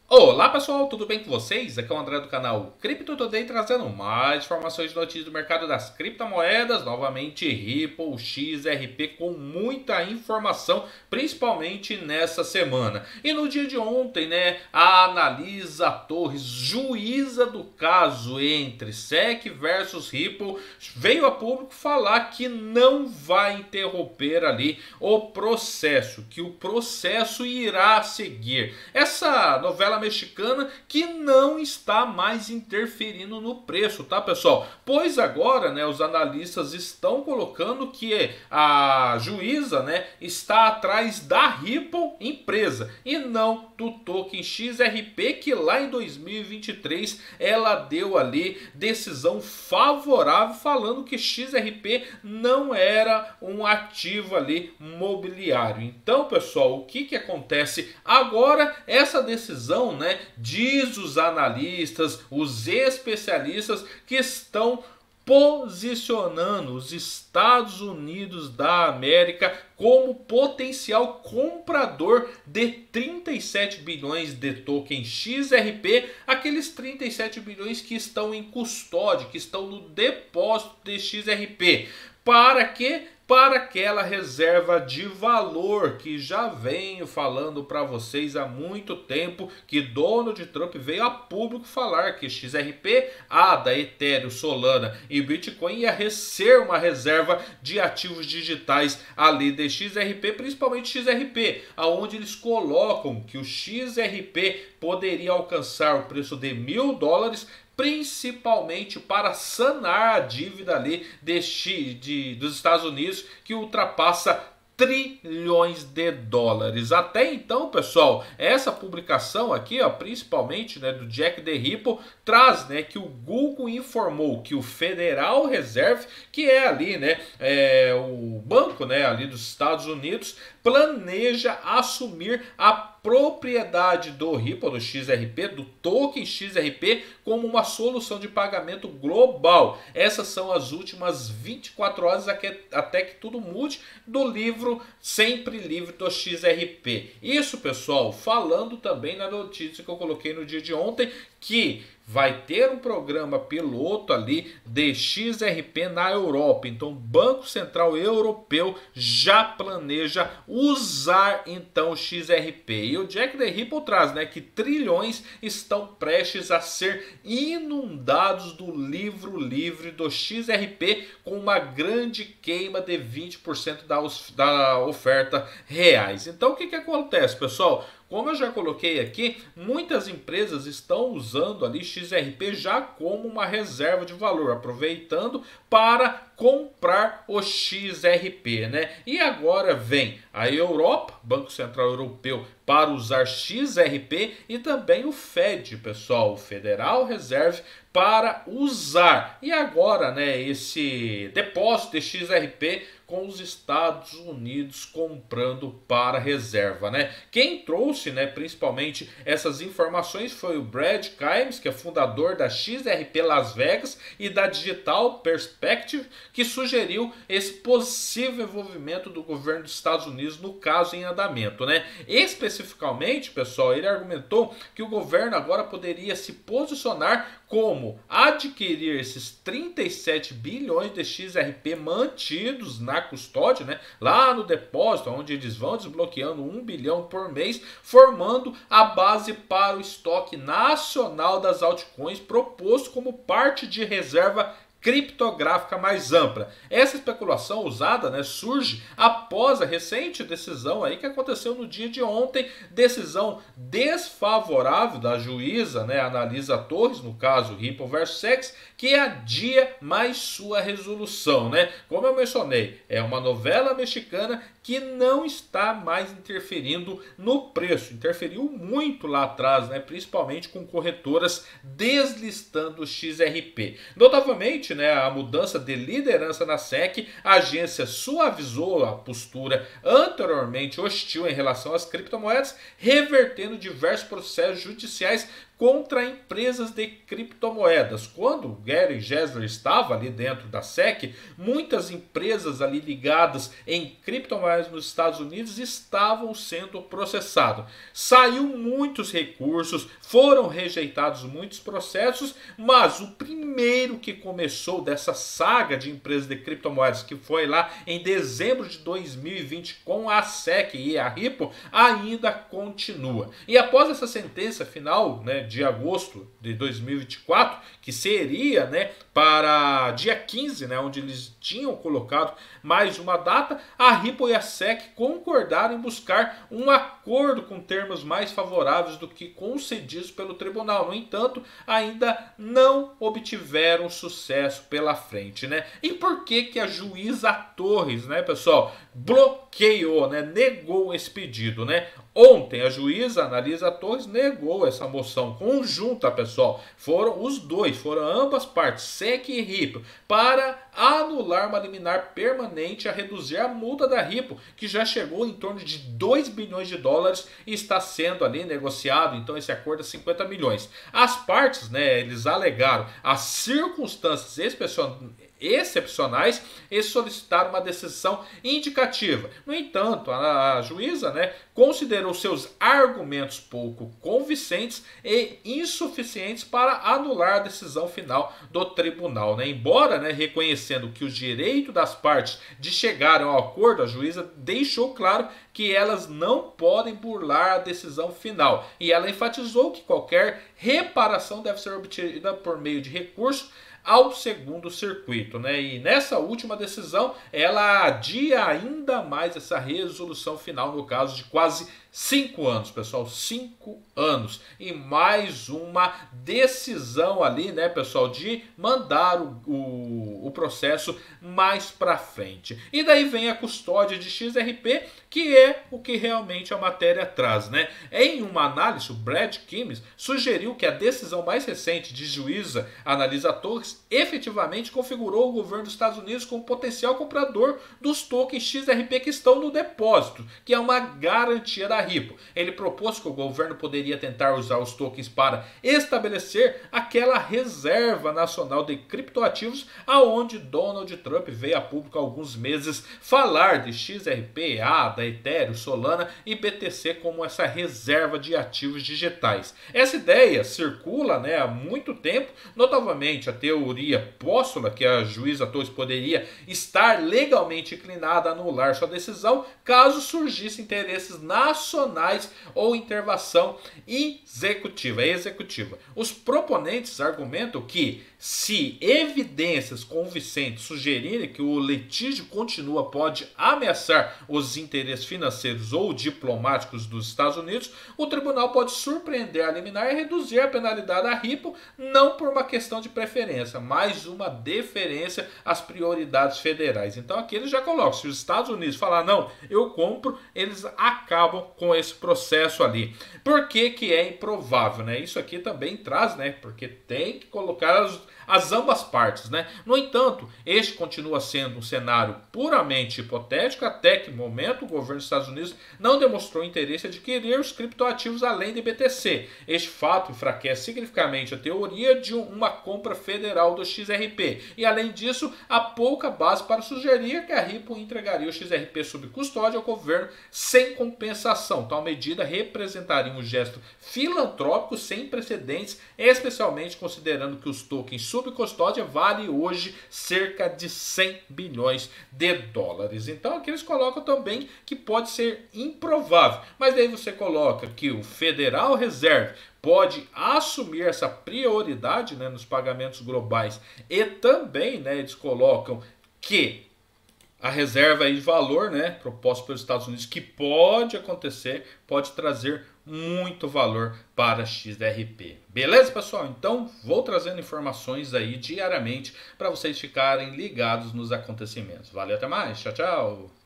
Olá pessoal, tudo bem com vocês? Aqui é o André do canal Crypto Today trazendo mais informações de notícias do mercado das criptomoedas, novamente Ripple, XRP com muita informação, principalmente nessa semana. E no dia de ontem, a Analisa Torres, juíza do caso entre SEC versus Ripple, veio a público falar que não vai interromper ali o processo, que o processo irá seguir. Essa novela mexicana que não está mais interferindo no preço, tá pessoal? Pois agora, os analistas estão colocando que a juíza, está atrás da Ripple empresa e não do token XRP, que lá em 2023 ela deu ali decisão favorável falando que XRP não era um ativo ali mobiliário. Então, pessoal, o que acontece agora? Essa decisão, diz os analistas, os especialistas que estão posicionando os Estados Unidos da América como potencial comprador de 37 bilhões de token XRP, aqueles 37 bilhões que estão em custódia, que estão no depósito de XRP. Para quê? Para aquela reserva de valor que já venho falando para vocês há muito tempo, que Donald Trump veio a público falar que XRP, ADA, Ethereum, Solana e Bitcoin ia ser uma reserva de ativos digitais ali de XRP, principalmente XRP, aonde eles colocam que o XRP poderia alcançar o preço de $1.000, principalmente para sanar a dívida ali dos Estados Unidos, que ultrapassa trilhões de dólares. Até então, pessoal, essa publicação aqui, principalmente do Jack the Ripple, traz que o Google informou que o Federal Reserve, que é ali o banco ali dos Estados Unidos, planeja assumir a propriedade do Ripple, do XRP, do token XRP, como uma solução de pagamento global. Essas são as últimas 24 horas até que tudo mude do livro Sempre Livre do XRP. Isso, pessoal, falando também na notícia que eu coloquei no dia de ontem, que vai ter um programa piloto ali de XRP na Europa. Então o Banco Central Europeu já planeja usar então o XRP. E o Jack the Ripple traz que trilhões estão prestes a ser inundados do livro livre do XRP, com uma grande queima de 20% da oferta reais. Então o que acontece, pessoal? Como eu já coloquei aqui, muitas empresas estão usando ali XRP já como uma reserva de valor, aproveitando para comprar o XRP, E agora vem a Europa, Banco Central Europeu, para usar XRP, e também o Fed, pessoal, o Federal Reserve, para usar. E agora, esse depósito de XRP com os Estados Unidos comprando para reserva, Quem trouxe, principalmente essas informações foi o Brad Kimes, que é fundador da XRP Las Vegas e da Digital Perspective, que sugeriu esse possível envolvimento do governo dos Estados Unidos no caso em andamento, Especificamente, pessoal, ele argumentou que o governo agora poderia se posicionar como adquirir esses 37 bilhões de XRP mantidos na custódia, lá no depósito, onde eles vão desbloqueando 1 bilhão por mês, formando a base para o estoque nacional das altcoins proposto como parte de reserva criptográfica mais ampla. Essa especulação usada surge após a recente decisão aí que aconteceu no dia de ontem, decisão desfavorável da juíza, Analisa Torres, no caso Ripple versus SEC, que adia mais sua resolução, Como eu mencionei, é uma novela mexicana que não está mais interferindo no preço. Interferiu muito lá atrás, principalmente com corretoras deslistando o XRP. Notavelmente, frente, né, a mudança de liderança na SEC, a agência suavizou a postura anteriormente hostil em relação às criptomoedas, revertendo diversos processos judiciais contra empresas de criptomoedas. Quando Gary Gensler estava ali dentro da SEC, muitas empresas ali ligadas em criptomoedas nos Estados Unidos estavam sendo processadas. Saiu muitos recursos, foram rejeitados muitos processos, mas o primeiro que começou dessa saga de empresas de criptomoedas, que foi lá em dezembro de 2020 com a SEC e a Ripple, ainda continua. E após essa sentença final, né, de agosto de 2024, que seria, né, para dia 15, né, onde eles tinham colocado mais uma data, a Ripple e a SEC concordaram em buscar um acordo com termos mais favoráveis do que concedidos pelo tribunal. No entanto, ainda não obtiveram sucesso pela frente, né? E por que a juíza Torres, né, pessoal, bloqueou, né, negou esse pedido, né? Ontem a juíza Analisa Torres negou essa moção conjunta, pessoal. Foram os dois, foram ambas partes, SEC e Ripple, para anular uma liminar permanente a reduzir a multa da Ripple, que já chegou em torno de 2 bilhões de dólares e está sendo ali negociado, então esse acordo é 50 milhões. As partes, né, eles alegaram as circunstâncias excepcionais e solicitaram uma decisão indicativa. No entanto, a juíza, né, considerou seus argumentos pouco convincentes e insuficientes para anular a decisão final do tribunal, né? Embora, né, reconhecendo que o direito das partes de chegar ao acordo, a juíza deixou claro que elas não podem burlar a decisão final. E ela enfatizou que qualquer reparação deve ser obtida por meio de recurso ao segundo circuito, né? E nessa última decisão, ela adia ainda mais essa resolução final, no caso de quase 5 anos, pessoal, 5 anos. E mais uma decisão ali, né, pessoal, de mandar o processo mais para frente. E daí vem a custódia de XRP, que é o que realmente a matéria traz, né? Em uma análise, o Brad Kimes sugeriu que a decisão mais recente de juíza Analisa Torres efetivamente configurou o governo dos Estados Unidos como potencial comprador dos tokens XRP que estão no depósito, que é uma garantia da Ripple. Ele propôs que o governo poderia tentar usar os tokens para estabelecer aquela reserva nacional de criptoativos, aonde Donald Trump veio a público há alguns meses falar de XRP, ADA, Ethereum, Solana e BTC como essa reserva de ativos digitais. Essa ideia circula, né, há muito tempo, notavelmente a teoria postula que a juíza Torres poderia estar legalmente inclinada a anular sua decisão caso surgissem interesses nacionais ou intervenção executiva. Os proponentes argumentam que, se evidências convincentes sugerirem que o litígio continua pode ameaçar os interesses financeiros ou diplomáticos dos Estados Unidos, o tribunal pode surpreender a liminar e reduzir a penalidade da Ripple, não por uma questão de preferência, mas uma deferência às prioridades federais. Então aqui eles já colocam, se os Estados Unidos falar não, eu compro, eles acabam com esse processo ali. Por que que é improvável, né? Isso aqui também traz, né? Porque tem que colocar as ambas partes, né? No entanto, este continua sendo um cenário puramente hipotético, até que momento o governo dos Estados Unidos não demonstrou interesse em adquirir os criptoativos além de BTC. Este fato enfraquece significativamente a teoria de uma compra federal do XRP. E além disso, há pouca base para sugerir que a Ripple entregaria o XRP sob custódia ao governo sem compensação. Tal medida representaria um gesto filantrópico sem precedentes, especialmente considerando que os tokens sob custódia vale hoje cerca de 100 bilhões de dólares. Então aqui eles colocam também que pode ser improvável, mas daí você coloca que o Federal Reserve pode assumir essa prioridade, né, nos pagamentos globais, e também, né, eles colocam que a reserva de valor, né, proposta pelos Estados Unidos, que pode acontecer, pode trazer muito valor para XRP. Beleza, pessoal? Então, vou trazendo informações aí diariamente para vocês ficarem ligados nos acontecimentos. Valeu, até mais. Tchau, tchau.